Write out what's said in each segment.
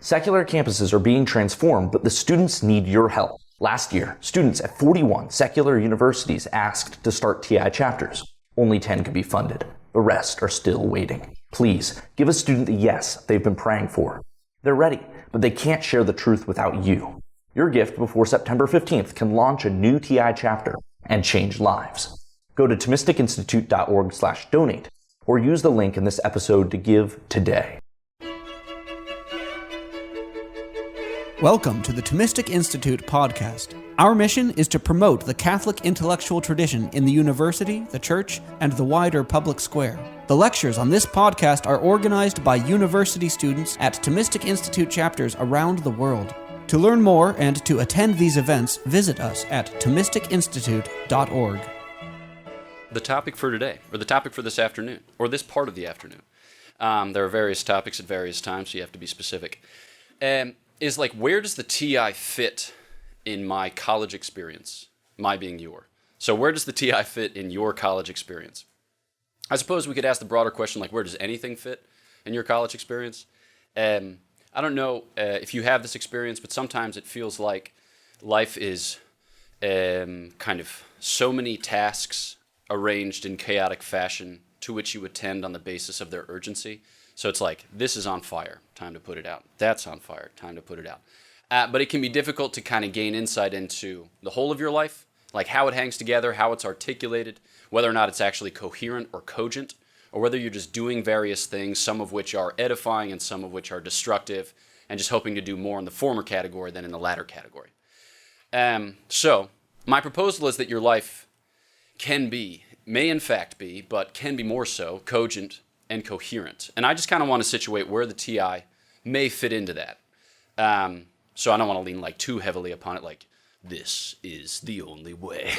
Secular campuses are being transformed, but the students need your help. Last year, students at 41 secular universities asked to start TI chapters. Only 10 could be funded. The rest are still waiting. Please, give a student the yes they've been praying for. They're ready, but they can't share the truth without you. Your gift before September 15th can launch a new TI chapter and change lives. Go to Thomisticinstitute.org/donate or use the link in this episode to give today. Welcome to the Thomistic Institute podcast. Our mission is to promote the Catholic intellectual tradition in the university, the church, and the wider public square. The lectures on this podcast are organized by university students at Thomistic Institute chapters around the world. To learn more and to attend these events, visit us at Thomisticinstitute.org. The topic for today, or the topic for this afternoon, or this part of the afternoon. There are various topics at various times, so you have to be specific. Is like, where does the TI fit in my college experience? My being your. So where does the TI fit in your college experience? I suppose we could ask the broader question, like, where does anything fit in your college experience? I don't know if you have this experience, but sometimes it feels like life is kind of so many tasks arranged in chaotic fashion to which you attend on the basis of their urgency. So it's like, this is on fire, time to put it out. That's on fire, time to put it out. But it can be difficult to kind of gain insight into the whole of your life, like how it hangs together, how it's articulated, whether or not it's actually coherent or cogent, or whether you're just doing various things, some of which are edifying and some of which are destructive, and just hoping to do more in the former category than in the latter category. So my proposal is that your life may in fact be, but can be more so, cogent and coherent. And I just kind of want to situate where the TI may fit into that. So I don't want to lean like too heavily upon it, like, this is the only way.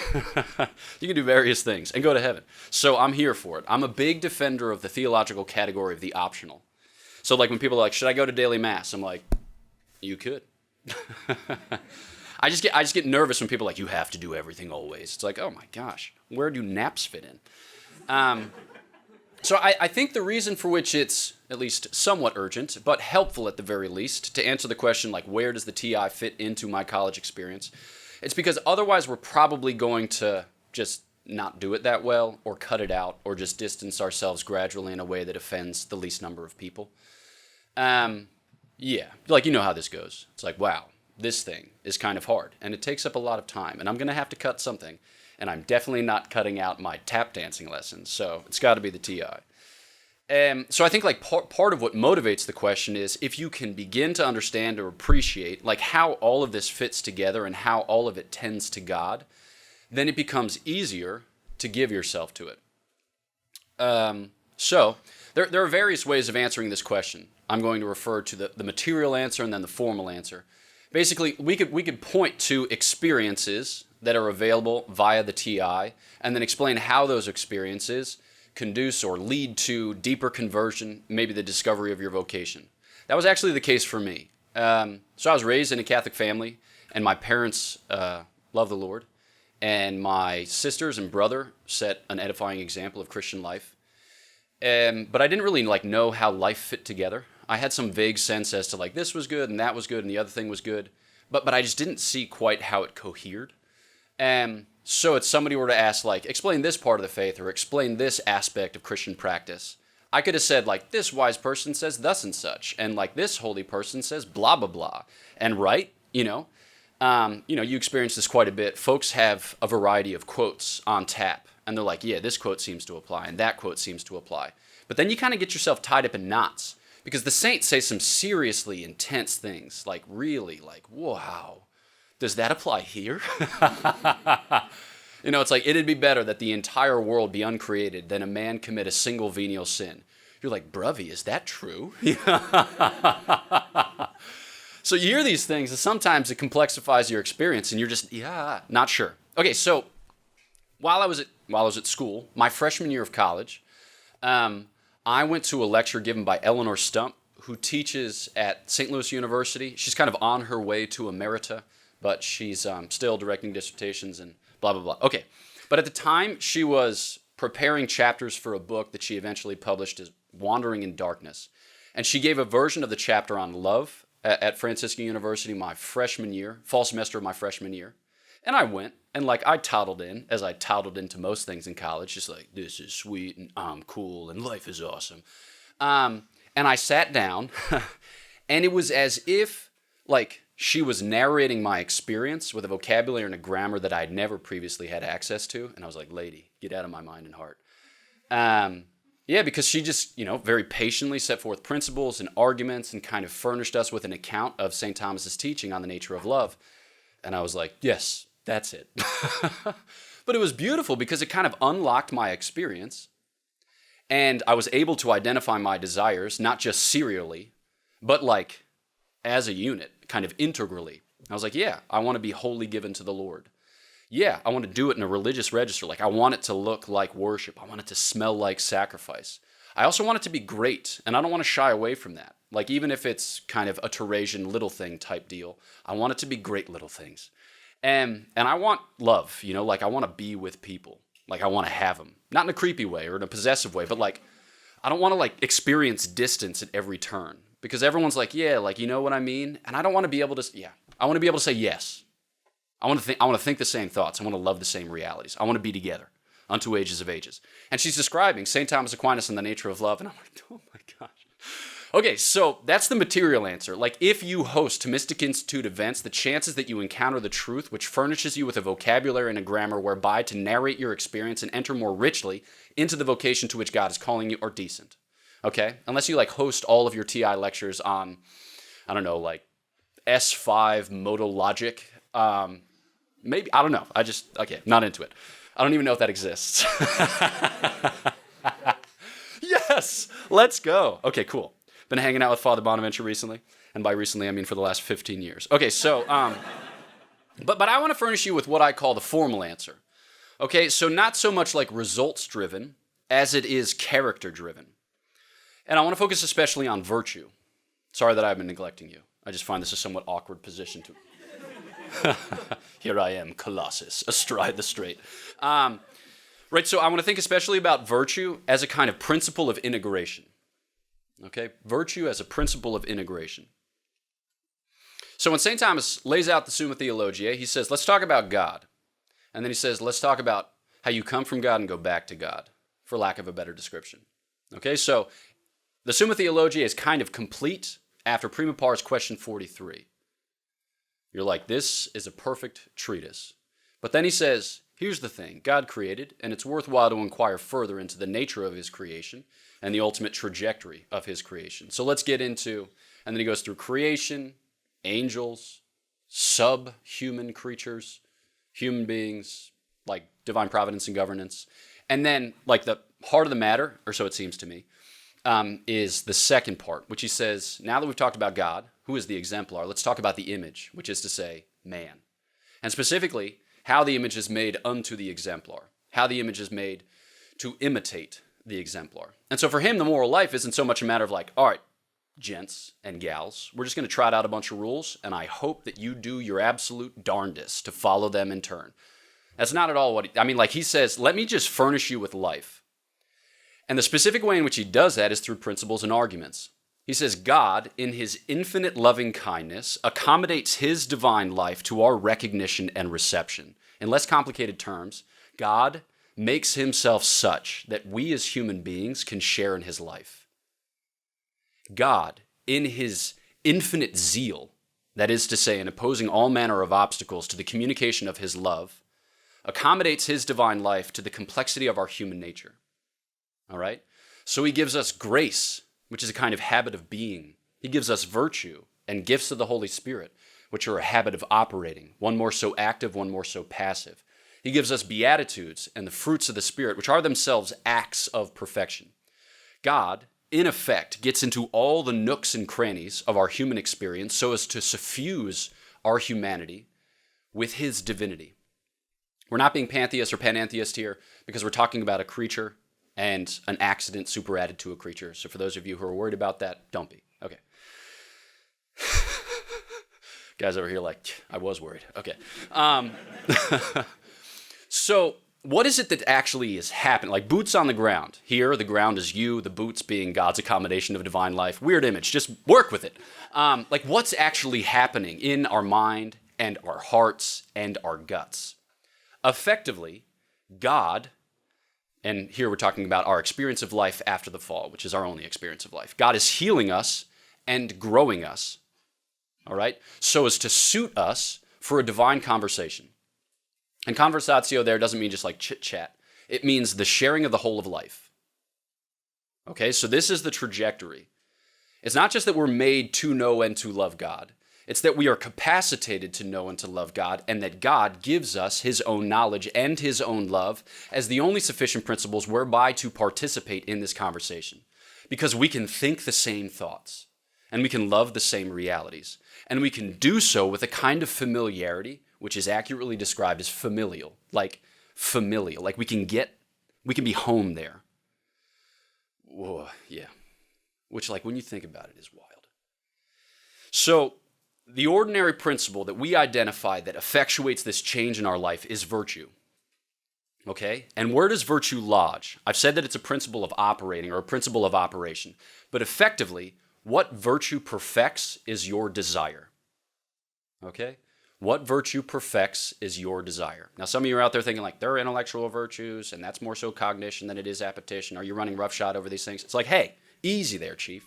You can do various things and go to heaven. So I'm here for it. I'm a big defender of the theological category of the optional. So like when people are like, should I go to daily mass? I'm like, you could. I just get nervous when people are like, you have to do everything always. It's like, oh my gosh, where do naps fit in? So I think the reason for which it's at least somewhat urgent, but helpful at the very least, to answer the question, like, where does the TI fit into my college experience? It's because otherwise we're probably going to just not do it that well, or cut it out, or just distance ourselves gradually in a way that offends the least number of people. Yeah, like, you know how this goes. It's like, wow, this thing is kind of hard, and it takes up a lot of time, and I'm going to have to cut something. And I'm definitely not cutting out my tap dancing lessons, so it's got to be the TI. So I think like part of what motivates the question is if you can begin to understand or appreciate like how all of this fits together and how all of it tends to God, then it becomes easier to give yourself to it. So there are various ways of answering this question. I'm going to refer to the material answer and then the formal answer. Basically, we could point to experiences that are available via the TI, and then explain how those experiences conduce or lead to deeper conversion, maybe the discovery of your vocation. That was actually the case for me. So I was raised in a Catholic family, and my parents love the Lord, and my sisters and brother set an edifying example of Christian life. But I didn't really like know how life fit together. I had some vague sense as to like this was good and that was good and the other thing was good, but I just didn't see quite how it cohered. So if somebody were to ask, like, explain this part of the faith or explain this aspect of Christian practice, I could have said, like, this wise person says thus and such, and like this holy person says blah, blah, blah. And right, you experience this quite a bit. Folks have a variety of quotes on tap, and they're like, yeah, this quote seems to apply, and that quote seems to apply. But then you kind of get yourself tied up in knots, because the saints say some seriously intense things, like really, like, wow. Does that apply here? It's like, it'd be better that the entire world be uncreated than a man commit a single venial sin. You're like, bruvy, is that true? So you hear these things, and sometimes it complexifies your experience, and you're just, not sure. Okay, so while I was at school, my freshman year of college, I went to a lecture given by Eleanor Stump, who teaches at St. Louis University. She's kind of on her way to emerita, but she's still directing dissertations and blah, blah, blah. Okay, but at the time, she was preparing chapters for a book that she eventually published as Wandering in Darkness. And she gave a version of the chapter on love at Franciscan University my freshman year, fall semester of my freshman year. And I went, and like I toddled in, as I toddled into most things in college, just like, this is sweet, and I'm cool, and life is awesome. And I sat down, and it was as if, like, she was narrating my experience with a vocabulary and a grammar that I'd never previously had access to. And I was like, lady, get out of my mind and heart. Yeah, because she just, very patiently set forth principles and arguments and kind of furnished us with an account of St. Thomas's teaching on the nature of love. And I was like, yes, that's it. But it was beautiful because it kind of unlocked my experience. And I was able to identify my desires, not just serially, but like as a unit, kind of integrally. I was like, yeah, I want to be wholly given to the Lord. Yeah, I want to do it in a religious register. Like, I want it to look like worship. I want it to smell like sacrifice. I also want it to be great, and I don't want to shy away from that. Like, even if it's kind of a Teresian little thing type deal, I want it to be great little things. And I want love, like I want to be with people. Like, I want to have them. Not in a creepy way or in a possessive way, but like, I don't want to like experience distance at every turn. Because everyone's like, yeah, like, you know what I mean? And I don't want to be able to, I want to be able to say yes. I want to think the same thoughts. I want to love the same realities. I want to be together unto ages of ages. And she's describing St. Thomas Aquinas and the nature of love. And I'm like, oh my gosh. Okay, so that's the material answer. Like, if you host Thomistic Institute events, the chances that you encounter the truth, which furnishes you with a vocabulary and a grammar whereby to narrate your experience and enter more richly into the vocation to which God is calling you, are decent. Okay? Unless you like host all of your TI lectures on, I don't know, like S5 modal logic. Maybe, I don't know. Not into it. I don't even know if that exists. Yes, let's go. Okay, cool. Been hanging out with Father Bonaventure recently. And by recently, I mean for the last 15 years. Okay, so, but I want to furnish you with what I call the formal answer. Okay, so not so much like results driven as it is character driven. And I want to focus especially on virtue. Sorry that I've been neglecting you. I just find this a somewhat awkward position to... Here I am, Colossus, astride the strait. Right, so I want to think especially about virtue as a kind of principle of integration. Okay, virtue as a principle of integration. So when St. Thomas lays out the Summa Theologiae, he says, let's talk about God. And then he says, let's talk about how you come from God and go back to God, for lack of a better description. Okay, so the Summa Theologiae is kind of complete after Prima Pars question 43. You're like, this is a perfect treatise. But then he says, here's the thing. God created, and it's worthwhile to inquire further into the nature of his creation and the ultimate trajectory of his creation. So let's get into, and then he goes through creation, angels, subhuman creatures, human beings, like divine providence and governance. And then, like, the heart of the matter, or so it seems to me, is the second part, which he says, now that we've talked about God, who is the exemplar, let's talk about the image, which is to say, man. And specifically, how the image is made unto the exemplar, how the image is made to imitate the exemplar. And so for him, the moral life isn't so much a matter of like, all right, gents and gals, we're just going to trot out a bunch of rules, and I hope that you do your absolute darndest to follow them in turn. That's not at all what he says, let me just furnish you with life. And the specific way in which he does that is through principles and arguments. He says, God, in his infinite loving kindness, accommodates his divine life to our recognition and reception. In less complicated terms, God makes himself such that we as human beings can share in his life. God, in his infinite zeal, that is to say, in opposing all manner of obstacles to the communication of his love, accommodates his divine life to the complexity of our human nature. All right? So he gives us grace, which is a kind of habit of being. He gives us virtue and gifts of the Holy Spirit, which are a habit of operating, one more so active, one more so passive. He gives us beatitudes and the fruits of the Spirit, which are themselves acts of perfection. God, in effect, gets into all the nooks and crannies of our human experience so as to suffuse our humanity with his divinity. We're not being pantheist or panentheist here because we're talking about a creature and an accident superadded to a creature. So for those of you who are worried about that, don't be. Okay. Guys over here like, I was worried. Okay. So what is it that actually is happening? Like boots on the ground. Here, the ground is you, the boots being God's accommodation of divine life. Weird image, just work with it. Like what's actually happening in our mind and our hearts and our guts? Effectively, God, and here we're talking about our experience of life after the fall, which is our only experience of life. God is healing us and growing us, all right, so as to suit us for a divine conversation. And conversatio there doesn't mean just like chit-chat. It means the sharing of the whole of life. Okay, so this is the trajectory. It's not just that we're made to know and to love God. It's that we are capacitated to know and to love God, and that God gives us his own knowledge and his own love as the only sufficient principles whereby to participate in this conversation. Because we can think the same thoughts, and we can love the same realities, and we can do so with a kind of familiarity which is accurately described as familial. Like we can be home there. Whoa, yeah. Which, like, when you think about it, is wild. So, the ordinary principle that we identify that effectuates this change in our life is virtue. Okay? And where does virtue lodge? I've said that it's a principle of operating or a principle of operation. But effectively, what virtue perfects is your desire. Okay? What virtue perfects is your desire. Now, some of you are out there thinking like, there are intellectual virtues, and that's more so cognition than it is appetition. Are you running roughshod over these things? It's like, hey, easy there, chief.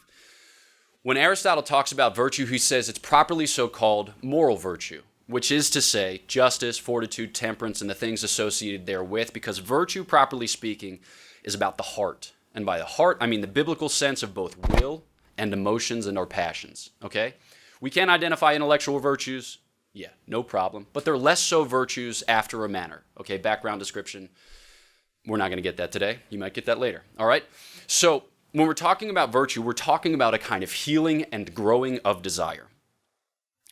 When Aristotle talks about virtue, he says it's properly so-called moral virtue, which is to say justice, fortitude, temperance, and the things associated therewith, because virtue, properly speaking, is about the heart. And by the heart, I mean the biblical sense of both will and emotions and our passions, okay? We can identify intellectual virtues. Yeah, no problem. But they're less so virtues after a manner. Okay, background description. We're not going to get that today. You might get that later. All right? So when we're talking about virtue, we're talking about a kind of healing and growing of desire.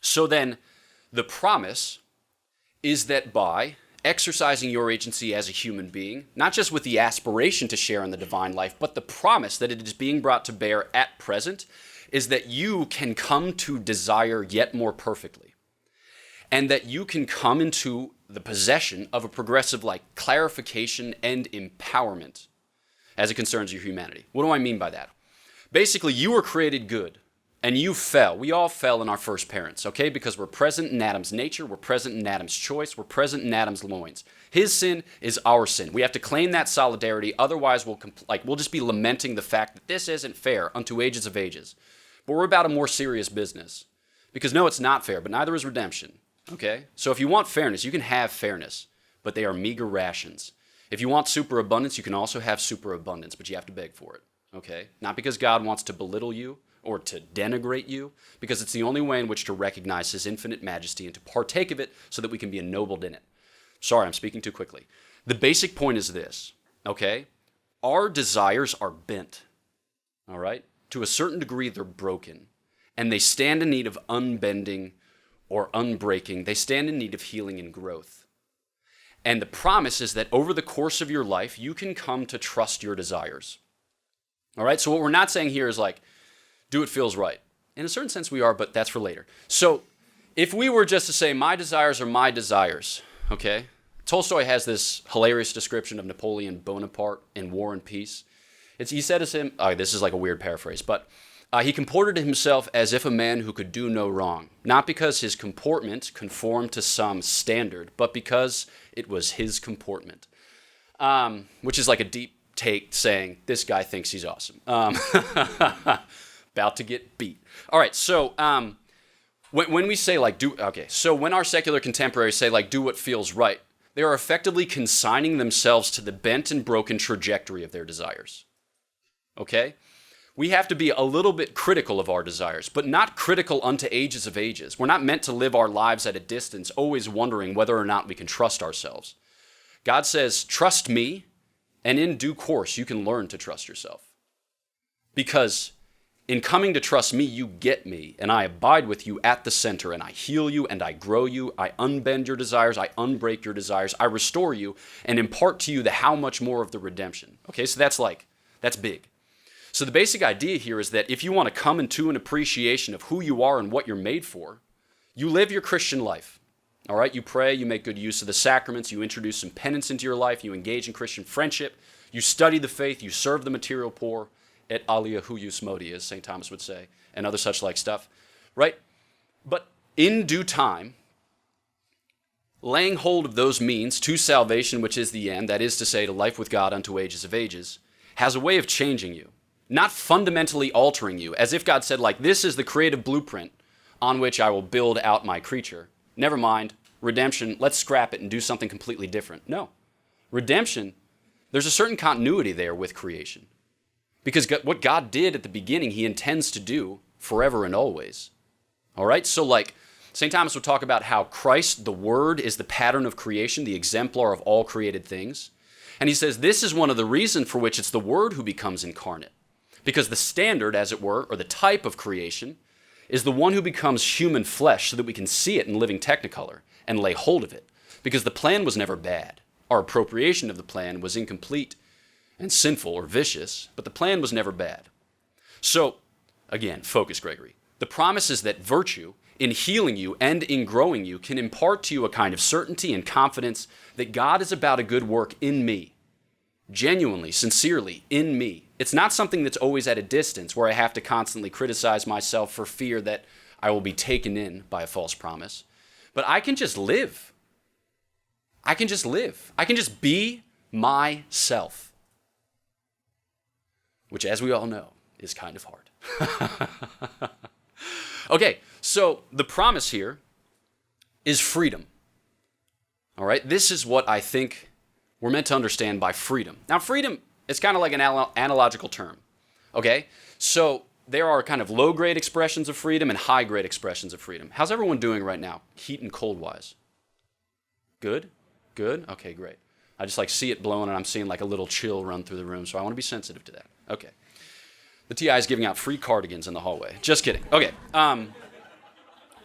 So then the promise is that by exercising your agency as a human being, not just with the aspiration to share in the divine life, but the promise that it is being brought to bear at present, is that you can come to desire yet more perfectly. And that you can come into the possession of a progressive like clarification and empowerment as it concerns your humanity. What do I mean by that? Basically, you were created good, and you fell. We all fell in our first parents, okay? Because we're present in Adam's nature, we're present in Adam's choice, we're present in Adam's loins. His sin is our sin. We have to claim that solidarity, otherwise we'll just be lamenting the fact that this isn't fair unto ages of ages. But we're about a more serious business. Because no, it's not fair, but neither is redemption. Okay? So if you want fairness, you can have fairness, but they are meager rations. If you want superabundance, you can also have superabundance, but you have to beg for it. Okay? Not because God wants to belittle you or to denigrate you, because it's the only way in which to recognize his infinite majesty and to partake of it so that we can be ennobled in it. Sorry, I'm speaking too quickly. The basic point is this, okay? Our desires are bent, all right? To a certain degree, they're broken, and they stand in need of unbending or unbreaking. They stand in need of healing and growth. And the promise is that over the course of your life, you can come to trust your desires. All right? So what we're not saying here is like, do what feels right. In a certain sense we are, but that's for later. So if we were just to say, my desires are my desires, okay? Tolstoy has this hilarious description of Napoleon Bonaparte in War and Peace. He said to him, this is like a weird paraphrase, but he comported himself as if a man who could do no wrong, not because his comportment conformed to some standard, but because it was his comportment, which is like a deep take saying, this guy thinks he's awesome. About to get beat. All right, so when we say like, so when our secular contemporaries say like, do what feels right, they are effectively consigning themselves to the bent and broken trajectory of their desires. Okay? We have to be a little bit critical of our desires, but not critical unto ages of ages. We're not meant to live our lives at a distance, always wondering whether or not we can trust ourselves. God says, trust me, and in due course, you can learn to trust yourself. Because in coming to trust me, you get me, and I abide with you at the center, and I heal you, and I grow you, I unbend your desires, I unbreak your desires, I restore you, and impart to you the how much more of the redemption. Okay, so that's big. So the basic idea here is that if you want to come into an appreciation of who you are and what you're made for, you live your Christian life. All right, you pray, you make good use of the sacraments, you introduce some penance into your life, you engage in Christian friendship, you study the faith, you serve the material poor, et alia huius modi, as St. Thomas would say, and other such like stuff, right? But in due time, laying hold of those means to salvation, which is the end, that is to say, to life with God unto ages of ages, has a way of changing you, not fundamentally altering you, as if God said, like, this is the creative blueprint on which I will build out my creature. Never mind, redemption, let's scrap it and do something completely different. No. Redemption, there's a certain continuity there with creation. Because what God did at the beginning, he intends to do forever and always. All right? So like, St. Thomas would talk about how Christ, the Word, is the pattern of creation, the exemplar of all created things. And he says this is one of the reasons for which it's the Word who becomes incarnate. Because the standard, as it were, or the type of creation, is the one who becomes human flesh so that we can see it in living technicolor and lay hold of it. Because the plan was never bad. Our appropriation of the plan was incomplete and sinful or vicious, but the plan was never bad. So, again, focus, Gregory. The promise is that virtue, in healing you and in growing you, can impart to you a kind of certainty and confidence that God is about a good work in me. Genuinely, sincerely, in me. It's not something that's always at a distance where I have to constantly criticize myself for fear that I will be taken in by a false promise. But I can just live. I can just live. I can just be myself. Which, as we all know, is kind of hard. Okay, so the promise here is freedom. All right, this is what I think we're meant to understand by freedom. Now, freedom is kind of like an analogical term, okay? So there are kind of low-grade expressions of freedom and high-grade expressions of freedom. How's everyone doing right now, heat and cold-wise? Good? Good? Okay, great. I just like see it blowing and I'm seeing like a little chill run through the room, so I want to be sensitive to that. Okay. The TI is giving out free cardigans in the hallway. Just kidding. Okay.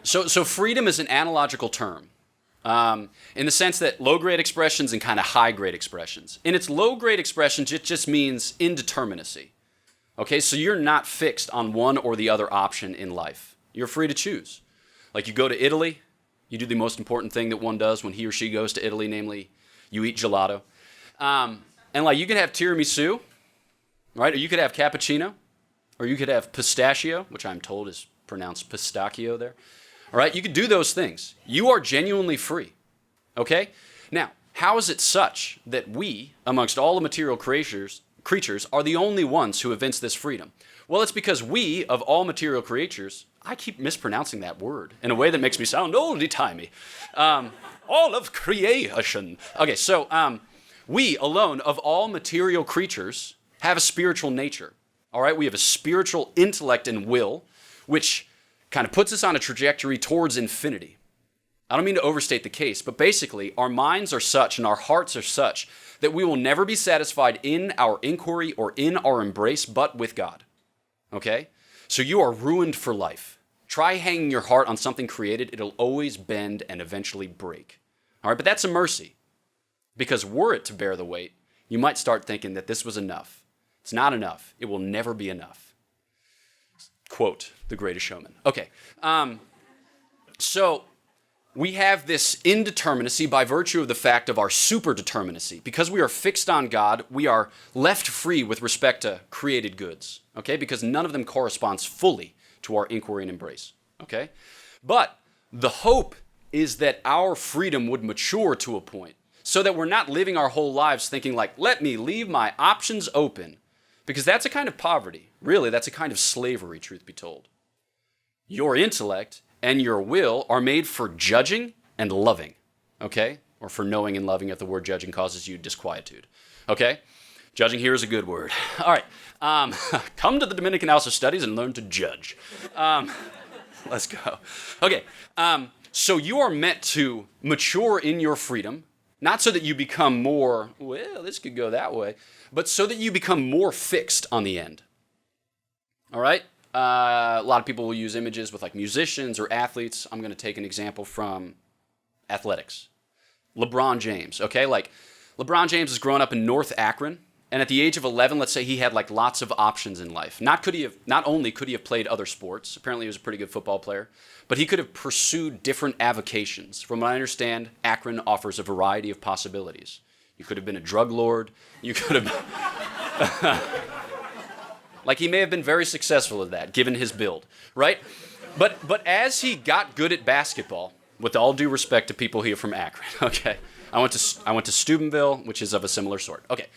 So freedom is an analogical term. In the sense that low-grade expressions and kind of high-grade expressions. In its low-grade expressions, it just means indeterminacy. Okay, so you're not fixed on one or the other option in life. You're free to choose. Like you go to Italy, you do the most important thing that one does when he or she goes to Italy, namely, you eat gelato. And like you can have tiramisu, right? Or you could have cappuccino, or you could have pistachio, which I'm told is pronounced pistachio there. All right, you could do those things. You are genuinely free, okay? Now, how is it such that we, amongst all the material creatures, are the only ones who evince this freedom? Well, it's because we, of all material creatures, I keep mispronouncing that word in a way that makes me sound oldie-timey. All of creation. Okay, so we alone, of all material creatures, have a spiritual nature, all right? We have a spiritual intellect and will, which kind of puts us on a trajectory towards infinity. I don't mean to overstate the case, but basically our minds are such and our hearts are such that we will never be satisfied in our inquiry or in our embrace but with God. Okay? So you are ruined for life. Try hanging your heart on something created, it'll always bend and eventually break. All right, but that's a mercy. Because were it to bear the weight, you might start thinking that this was enough. It's not enough. It will never be enough. Quote, The Greatest Showman. Okay, so we have this indeterminacy by virtue of the fact of our superdeterminacy. Because we are fixed on God, we are left free with respect to created goods, okay? Because none of them corresponds fully to our inquiry and embrace, okay? But the hope is that our freedom would mature to a point so that we're not living our whole lives thinking like, let me leave my options open. Because that's a kind of poverty. Really, that's a kind of slavery, truth be told. Your intellect and your will are made for judging and loving, okay? Or for knowing and loving if the word judging causes you disquietude, okay? Judging here is a good word. All right, come to the Dominican House of Studies and learn to judge. Let's go. Okay, so you are meant to mature in your freedom, not so that you become more, well, this could go that way, but so that you become more fixed on the end. All right? A lot of people will use images with like musicians or athletes. I'm going to take an example from athletics. LeBron James, okay? Like LeBron James is growing up in North Akron, And at the age of 11, let's say he had like lots of options in life. Not only could he have played other sports, apparently he was a pretty good football player, but he could have pursued different avocations. From what I understand, Akron offers a variety of possibilities. You could have been a drug lord. You could have... Like, he may have been very successful at that, given his build, right? But as he got good at basketball, with all due respect to people here from Akron, okay? I went to Steubenville, which is of a similar sort. Okay.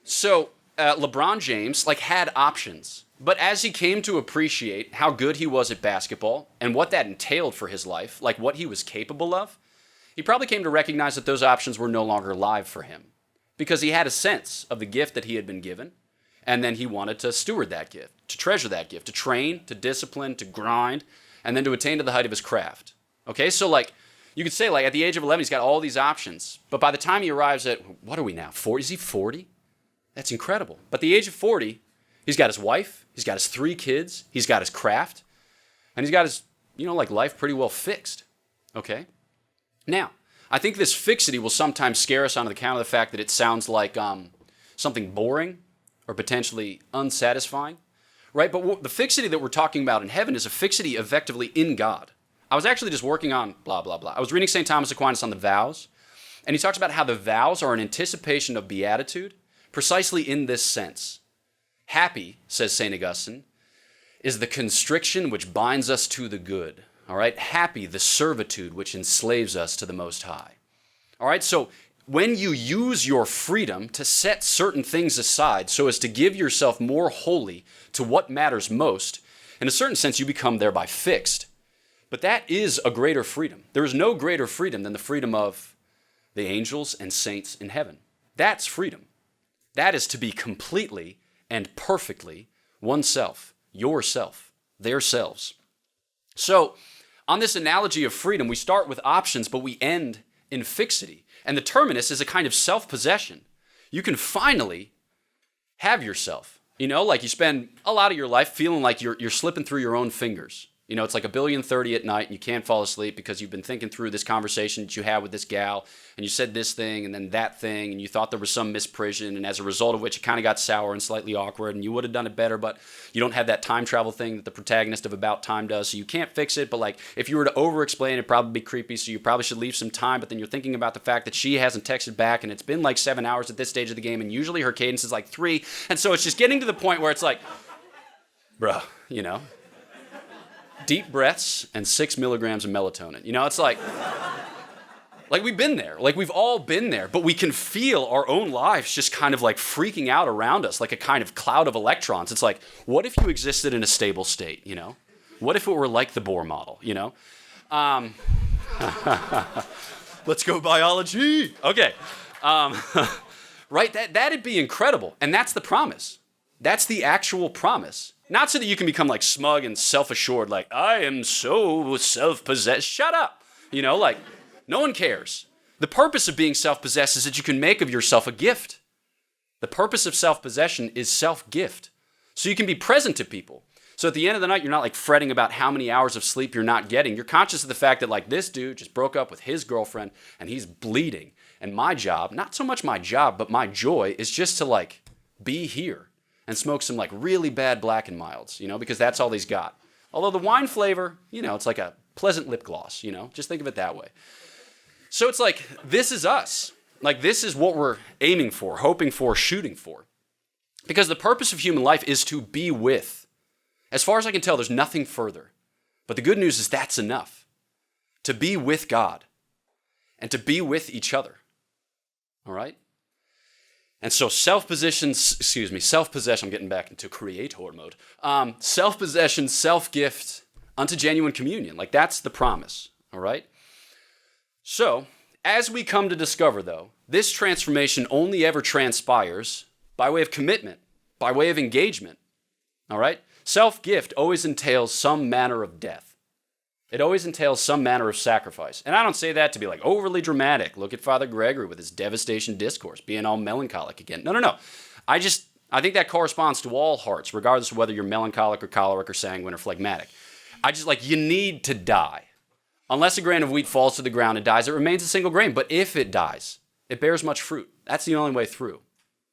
So LeBron James, like, had options. But as he came to appreciate how good he was at basketball and what that entailed for his life, like what he was capable of, he probably came to recognize that those options were no longer live for him. Because he had a sense of the gift that he had been given, and then he wanted to steward that gift, to treasure that gift, to train, to discipline, to grind, and then to attain to the height of his craft. Okay, so like, you could say like at the age of 11, he's got all these options, but by the time he arrives at, what are we now, 40? Is he 40? That's incredible. But at the age of 40, he's got his wife, he's got his 3 kids, he's got his craft, and he's got his, like life pretty well fixed. Okay? Now, I think this fixity will sometimes scare us on account of the fact that it sounds like something boring or potentially unsatisfying, right? But the fixity that we're talking about in heaven is a fixity effectively in God. I was actually just working on blah, blah, blah. I was reading St. Thomas Aquinas on the vows, and he talks about how the vows are an anticipation of beatitude precisely in this sense. Happy, says St. Augustine, is the constriction which binds us to the good, all right? Happy, the servitude which enslaves us to the Most High, all right? So when you use your freedom to set certain things aside so as to give yourself more wholly to what matters most, in a certain sense, you become thereby fixed. But that is a greater freedom. There is no greater freedom than the freedom of the angels and saints in heaven. That's freedom. That is to be completely and perfectly oneself, yourself, their selves. So, on this analogy of freedom, we start with options, but we end in fixity. And the terminus is a kind of self-possession. You can finally have yourself. Like you spend a lot of your life feeling like you're slipping through your own fingers. It's like 1:30 at night and you can't fall asleep because you've been thinking through this conversation that you had with this gal and you said this thing and then that thing and you thought there was some misprision, and as a result of which it kind of got sour and slightly awkward and you would have done it better, but you don't have that time travel thing that the protagonist of About Time does, so you can't fix it. But like if you were to over-explain, it'd probably be creepy, so you probably should leave some time, but then you're thinking about the fact that she hasn't texted back and it's been like 7 hours at this stage of the game and usually her cadence is like 3, and so it's just getting to the point where it's like, bruh, deep breaths and 6 milligrams of melatonin. It's like we've been there. Like we've all been there, but we can feel our own lives just kind of like freaking out around us, like a kind of cloud of electrons. It's like, what if you existed in a stable state, What if it were like the Bohr model, Let's go biology. Okay. Right? That'd be incredible. And that's the promise. That's the actual promise. Not so that you can become like smug and self-assured, like, I am so self-possessed. Shut up. Like, no one cares. The purpose of being self-possessed is that you can make of yourself a gift. The purpose of self-possession is self-gift. So you can be present to people. So at the end of the night, you're not like fretting about how many hours of sleep you're not getting. You're conscious of the fact that like this dude just broke up with his girlfriend and he's bleeding. And my job, not so much my job, but my joy is just to like be here and smoke some like really bad Black and Milds, because that's all he's got. Although the wine flavor, it's like a pleasant lip gloss, just think of it that way. So it's like, this is us. Like this is what we're aiming for, hoping for, shooting for. Because the purpose of human life is to be with. As far as I can tell, there's nothing further. But the good news is that's enough. To be with God and to be with each other. All right? And so self-possession, I'm getting back into creator mode. Self-possession, self-gift unto genuine communion. Like that's the promise, all right? So, as we come to discover though, this transformation only ever transpires by way of commitment, by way of engagement, all right? Self-gift always entails some manner of death. It always entails some manner of sacrifice. And I don't say that to be like overly dramatic. Look at Father Gregory with his devastation discourse, being all melancholic again. No. I think that corresponds to all hearts, regardless of whether you're melancholic or choleric or sanguine or phlegmatic. You need to die. Unless a grain of wheat falls to the ground and dies, it remains a single grain. But if it dies, it bears much fruit. That's the only way through.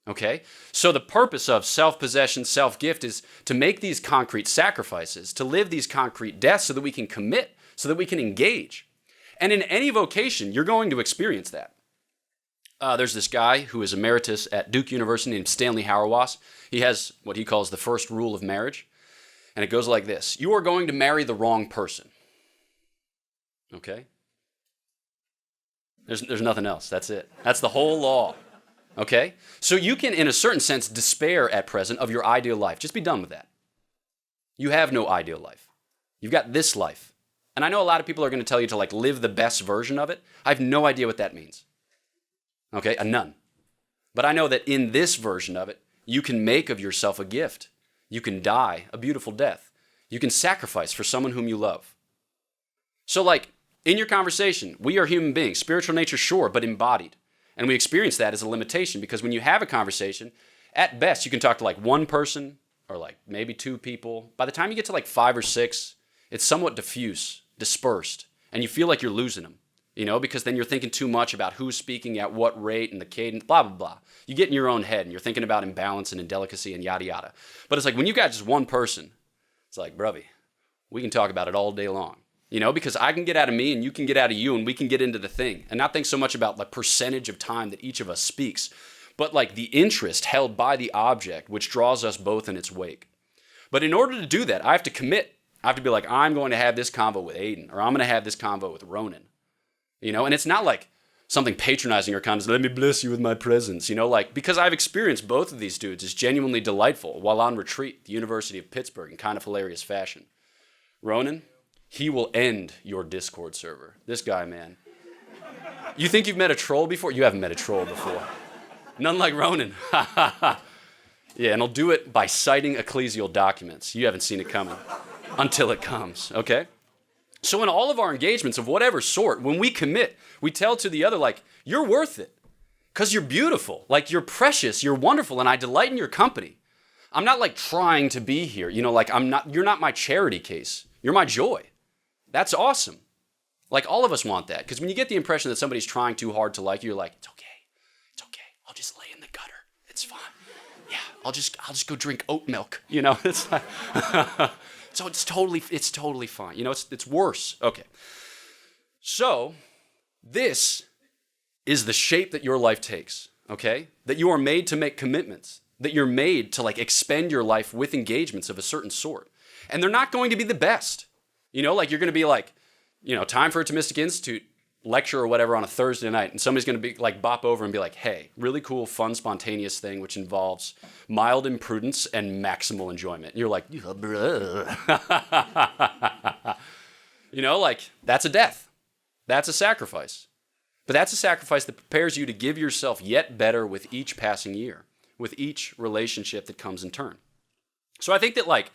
Okay? So the purpose of self-possession, self-gift is to make these concrete sacrifices, to live these concrete deaths so that we can commit, so that we can engage. And in any vocation, you're going to experience that. There's this guy who is emeritus at Duke University named Stanley Hauerwas. He has what he calls the first rule of marriage. And it goes like this. You are going to marry the wrong person. Okay? There's nothing else. That's it. That's the whole law. Okay? So you can, in a certain sense, despair at present of your ideal life. Just be done with that. You have no ideal life. You've got this life. And I know a lot of people are going to tell you to live the best version of it. I have no idea what that means. Okay? None. But I know that in this version of it, you can make of yourself a gift. You can die a beautiful death. You can sacrifice for someone whom you love. So in your conversation, we are human beings, spiritual nature, sure, but embodied. And we experience that as a limitation because when you have a conversation, at best, you can talk to one person or maybe two people. By the time you get to 5 or 6, it's somewhat diffuse, dispersed, and you feel like you're losing them, because then you're thinking too much about who's speaking at what rate and the cadence, blah, blah, blah. You get in your own head and you're thinking about imbalance and indelicacy and yada, yada. But it's when you got just one person, it's bruvy, we can talk about it all day long. Because I can get out of me and you can get out of you and we can get into the thing and not think so much about the percentage of time that each of us speaks, but the interest held by the object which draws us both in its wake. But in order to do that, I have to commit. I have to be I'm going to have this convo with Aiden or I'm going to have this convo with Ronan. And it's not something patronizing or comes, let me bless you with my presence, because I've experienced both of these dudes as genuinely delightful while on retreat at the University of Pittsburgh in kind of hilarious fashion. Ronan, he will end your Discord server. This guy, man. You think you've met a troll before? You haven't met a troll before. None like Ronan. Yeah, and he'll do it by citing ecclesial documents. You haven't seen it coming until it comes, okay? So in all of our engagements of whatever sort, when we commit, we tell to the other, you're worth it because you're beautiful, you're precious, you're wonderful, and I delight in your company. I'm not trying to be here, you're not my charity case. You're my joy. That's awesome. All of us want that. Because when you get the impression that somebody's trying too hard to like you, you're it's okay. It's okay. I'll just lay in the gutter. It's fine. Yeah, I'll just go drink oat milk. It's so it's totally fine. It's worse. Okay. So this is the shape that your life takes. Okay? That you are made to make commitments. That you're made to expend your life with engagements of a certain sort. And they're not going to be the best. You're going to be time for a Thomistic Institute lecture or whatever on a Thursday night, and somebody's going to be bop over and be hey, really cool, fun, spontaneous thing which involves mild imprudence and maximal enjoyment. And you're that's a death. That's a sacrifice. But that's a sacrifice that prepares you to give yourself yet better with each passing year, with each relationship that comes in turn. So I think that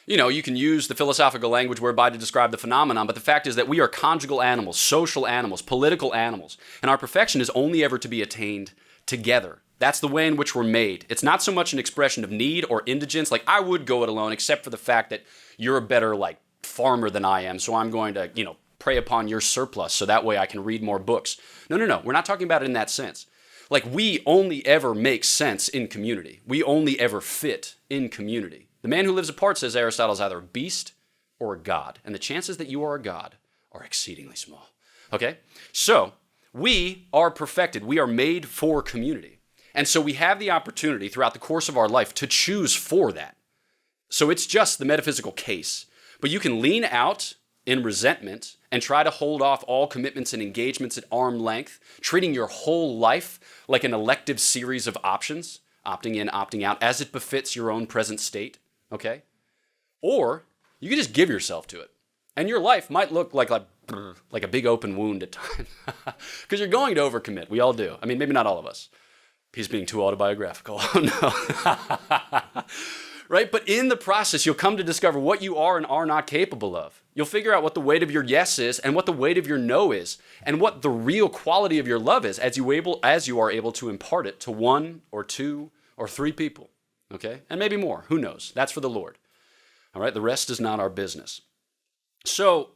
you can use the philosophical language whereby to describe the phenomenon, but the fact is that we are conjugal animals, social animals, political animals, and our perfection is only ever to be attained together. That's the way in which we're made. It's not so much an expression of need or indigence, I would go it alone, except for the fact that you're a better, farmer than I am, so I'm going to, prey upon your surplus so that way I can read more books. No. We're not talking about it in that sense. We only ever make sense in community. We only ever fit in community. The man who lives apart, says Aristotle, is either a beast or a god. And the chances that you are a god are exceedingly small. Okay? So, we are perfected. We are made for community. And so we have the opportunity throughout the course of our life to choose for that. So it's just the metaphysical case. But you can lean out in resentment and try to hold off all commitments and engagements at arm's length, treating your whole life like an elective series of options, opting in, opting out, as it befits your own present state. Okay? Or you can just give yourself to it. And your life might look like a big open wound at times. Because you're going to overcommit. We all do. I mean, maybe not all of us. He's being too autobiographical. Oh, no. Right? But in the process, you'll come to discover what you are and are not capable of. You'll figure out what the weight of your yes is and what the weight of your no is and what the real quality of your love is as you are able to impart it to 1 or 2 or 3 people. Okay? And maybe more. Who knows? That's for the Lord. All right? The rest is not our business. So,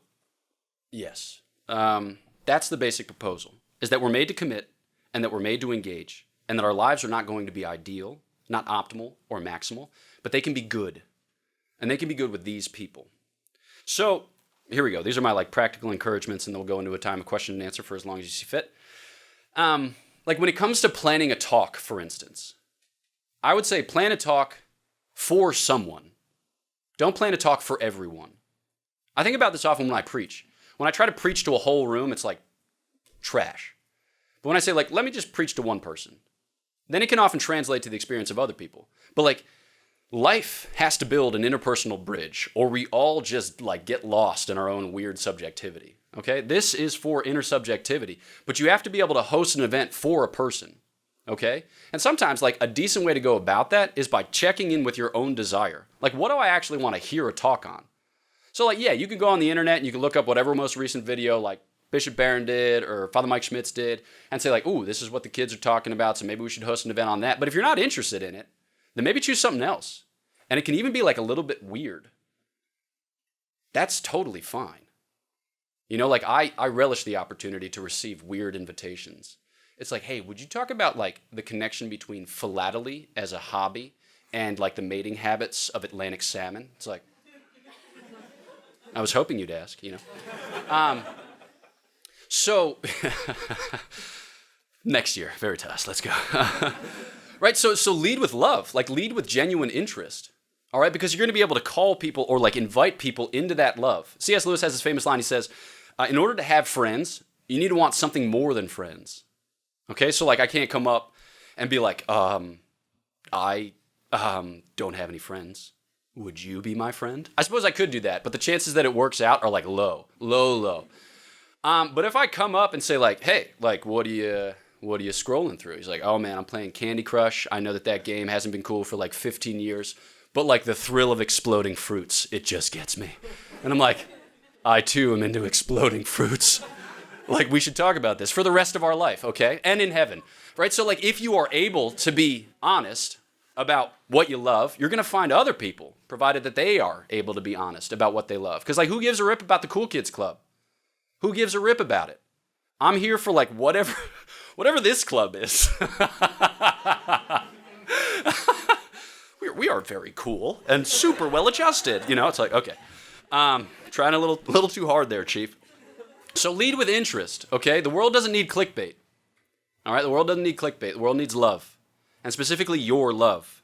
yes, that's the basic proposal, is that we're made to commit and that we're made to engage and that our lives are not going to be ideal, not optimal or maximal, but they can be good. And they can be good with these people. So here we go. These are my practical encouragements, and then we'll go into a time of question and answer for as long as you see fit. When it comes to planning a talk, for instance, I would say plan a talk for someone. Don't plan a talk for everyone. I think about this often when I preach. When I try to preach to a whole room, it's like trash. But when I say let me just preach to one person, then it can often translate to the experience of other people. But life has to build an interpersonal bridge, or we all just get lost in our own weird subjectivity. Okay? This is for intersubjectivity, but you have to be able to host an event for a person. Okay? And sometimes a decent way to go about that is by checking in with your own desire. What do I actually want to hear a talk on? So you can go on the internet and you can look up whatever most recent video Bishop Barron did or Father Mike Schmitz did and say ooh, this is what the kids are talking about, so maybe we should host an event on that. But if you're not interested in it, then maybe choose something else. And it can even be a little bit weird. That's totally fine. I relish the opportunity to receive weird invitations. It's hey, would you talk about the connection between philately as a hobby and the mating habits of Atlantic salmon? It's I was hoping you'd ask, So, next year, Veritas, let's go. Right, so lead with love, lead with genuine interest. All right, because you're going to be able to call people or invite people into that love. C.S. Lewis has this famous line. He says, in order to have friends, you need to want something more than friends. Okay, so I can't come up and be I don't have any friends. Would you be my friend? I suppose I could do that, but the chances that it works out are low. But if I come up and say hey, what are you scrolling through? He's oh man, I'm playing Candy Crush. I know that game hasn't been cool for 15 years. But the thrill of exploding fruits, it just gets me. And I'm I too am into exploding fruits. We should talk about this for the rest of our life, okay? And in heaven, right? So if you are able to be honest about what you love, you're going to find other people, provided that they are able to be honest about what they love. Because who gives a rip about the Cool Kids Club? Who gives a rip about it? I'm here for whatever this club is. We are very cool and super well adjusted. It's okay. Trying a little too hard there, Chief. So lead with interest, okay? The world doesn't need clickbait. All right? The world doesn't need clickbait. The world needs love, and specifically your love.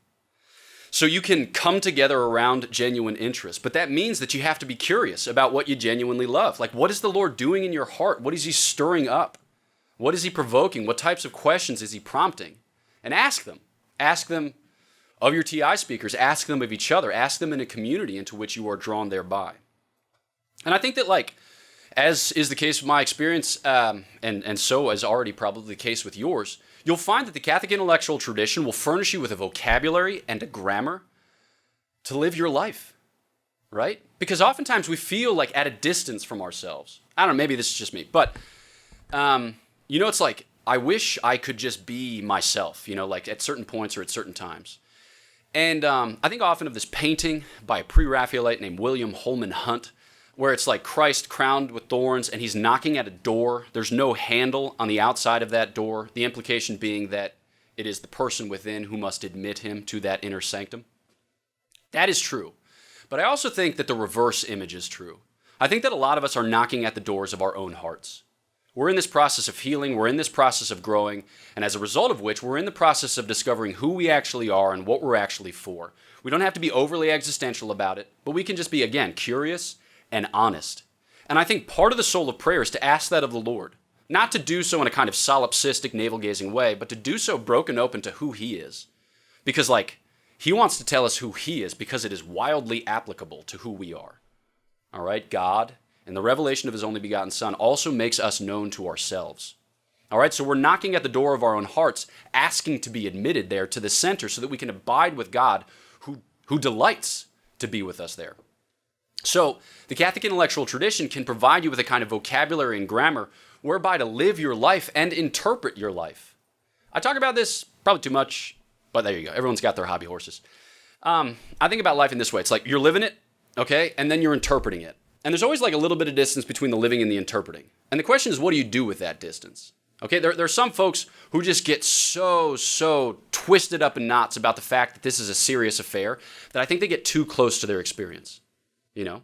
So you can come together around genuine interest, but that means that you have to be curious about what you genuinely love. What is the Lord doing in your heart? What is he stirring up? What is he provoking? What types of questions is he prompting? And ask them. Ask them of your TI speakers. Ask them of each other. Ask them in a community into which you are drawn thereby. And I think that as is the case with my experience, and so is already probably the case with yours, you'll find that the Catholic intellectual tradition will furnish you with a vocabulary and a grammar to live your life, right? Because oftentimes we feel at a distance from ourselves. I don't know, maybe this is just me, but it's I wish I could just be myself, at certain points or at certain times. And I think often of this painting by a pre-Raphaelite named William Holman Hunt, where it's Christ crowned with thorns and he's knocking at a door. There's no handle on the outside of that door, the implication being that it is the person within who must admit him to that inner sanctum. That is true. But I also think that the reverse image is true. I think that a lot of us are knocking at the doors of our own hearts. We're in this process of healing, we're in this process of growing, and as a result of which, we're in the process of discovering who we actually are and what we're actually for. We don't have to be overly existential about it, but we can just be, again, curious and honest. And I think part of the soul of prayer is to ask that of the Lord. Not to do so in a kind of solipsistic, navel-gazing way, but to do so broken open to who he is. Because, he wants to tell us who he is because it is wildly applicable to who we are. All right? God, and the revelation of his only begotten Son, also makes us known to ourselves. All right? So we're knocking at the door of our own hearts, asking to be admitted there to the center so that we can abide with God who delights to be with us there. So the Catholic intellectual tradition can provide you with a kind of vocabulary and grammar whereby to live your life and interpret your life. I talk about this probably too much, but there you go. Everyone's got their hobby horses. I think about life in this way. It's you're living it, okay, and then you're interpreting it. And there's always a little bit of distance between the living and the interpreting. And the question is, what do you do with that distance? Okay, there are some folks who just get so twisted up in knots about the fact that this is a serious affair that I think they get too close to their experience. You know?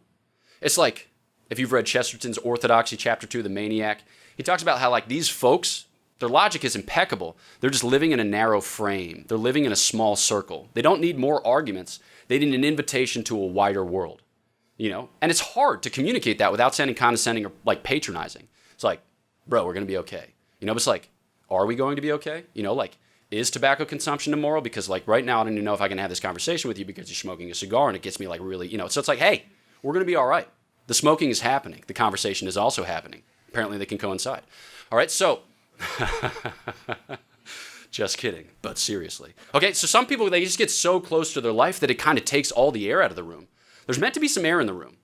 It's like, if you've read Chesterton's Orthodoxy, chapter 2, The Maniac, he talks about how, like, these folks, their logic is impeccable. They're just living in a narrow frame. They're living in a small circle. They don't need more arguments. They need an invitation to a wider world. You know? And it's hard to communicate that without sounding condescending or, like, patronizing. It's like, bro, we're going to be okay. You know, but it's like, are we going to be okay? You know, like, is tobacco consumption immoral? Because, like, right now, I don't even know if I can have this conversation with you because you're smoking a cigar and it gets me, like, really, you know. So it's like, hey, we're going to be all right. The smoking is happening. The conversation is also happening. Apparently, they can coincide. All right, so, just kidding, but seriously. Okay, so some people, they just get so close to their life that it kind of takes all the air out of the room. There's meant to be some air in the room.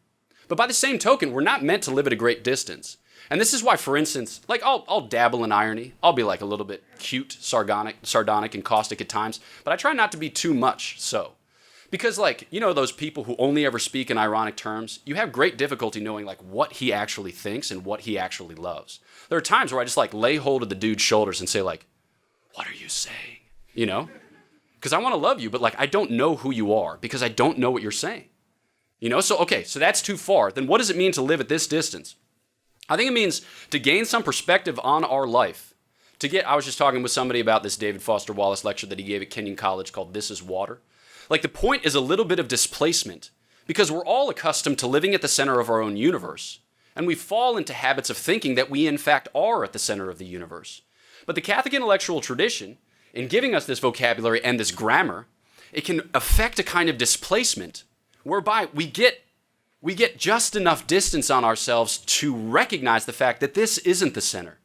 But by the same token, we're not meant to live at a great distance. And this is why, for instance, like, I'll dabble in irony. I'll be, like, a little bit cute, sardonic, and caustic at times. But I try not to be too much so. Because, like, you know those people who only ever speak in ironic terms? You have great difficulty knowing, like, what he actually thinks and what he actually loves. There are times where I just, like, lay hold of the dude's shoulders and say, like, what are you saying? You know? Because I want to love you, but, like, I don't know who you are because I don't know what you're saying. You know? So, okay, so that's too far. Then what does it mean to live at this distance? I think it means to gain some perspective on our life. I was just talking with somebody about this David Foster Wallace lecture that he gave at Kenyon College called This is Water. Like, the point is a little bit of displacement because we're all accustomed to living at the center of our own universe. And we fall into habits of thinking that we, in fact, are at the center of the universe. But the Catholic intellectual tradition, in giving us this vocabulary and this grammar, it can affect a kind of displacement whereby we get just enough distance on ourselves to recognize the fact that this isn't the center.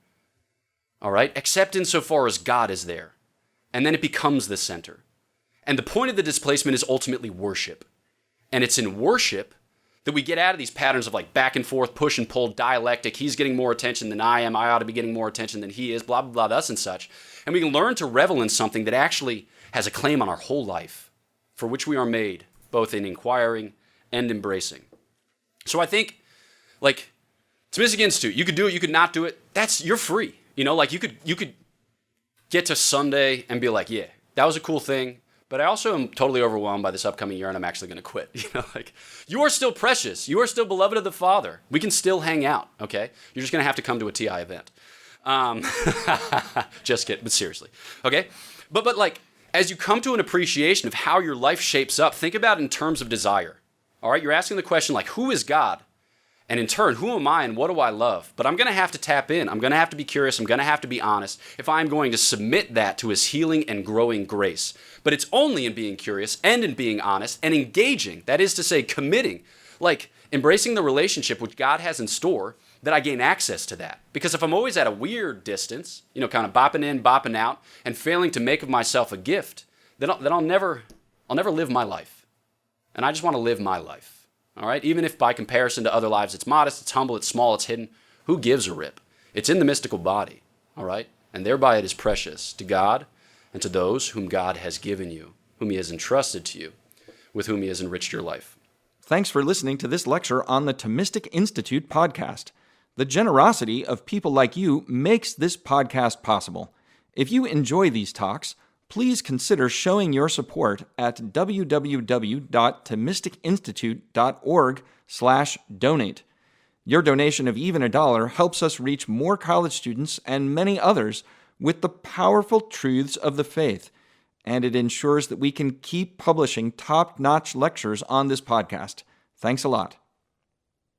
All right? Except insofar as God is there. And then it becomes the center. And the point of the displacement is ultimately worship. And it's in worship that we get out of these patterns of, like, back and forth, push and pull, dialectic. He's getting more attention than I am. I ought to be getting more attention than he is, blah, blah, blah, thus and such. And we can learn to revel in something that actually has a claim on our whole life, for which we are made, both in inquiring and embracing. So I think, like, Thomistic Institute, you could do it, you could not do it. You're free. You know, like, you could get to Sunday and be like, yeah, that was a cool thing. But I also am totally overwhelmed by this upcoming year and I'm actually going to quit. You know, like, you are still precious. You are still beloved of the Father. We can still hang out, okay? You're just going to have to come to a TI event. Just kidding, but seriously, okay? But like, as you come to an appreciation of how your life shapes up, think about it in terms of desire, all right? You're asking the question, like, who is God? And in turn, who am I and what do I love? But I'm going to have to tap in. I'm going to have to be curious. I'm going to have to be honest if I'm going to submit that to his healing and growing grace. But it's only in being curious and in being honest and engaging, that is to say, committing, like embracing the relationship which God has in store, that I gain access to that. Because if I'm always at a weird distance, you know, kind of bopping in, bopping out, and failing to make of myself a gift, then I'll never live my life. And I just want to live my life. All right, even if by comparison to other lives it's modest, it's humble, it's small, it's hidden, who gives a rip? It's in the mystical body, all right? And thereby it is precious to God and to those whom God has given you, whom he has entrusted to you, with whom he has enriched your life. Thanks for listening to this lecture on the Thomistic Institute podcast. The generosity of people like you makes this podcast possible. If you enjoy these talks, please consider showing your support at www.thomisticinstitute.org/donate. Your donation of even $1 helps us reach more college students and many others with the powerful truths of the faith, and it ensures that we can keep publishing top-notch lectures on this podcast. Thanks a lot.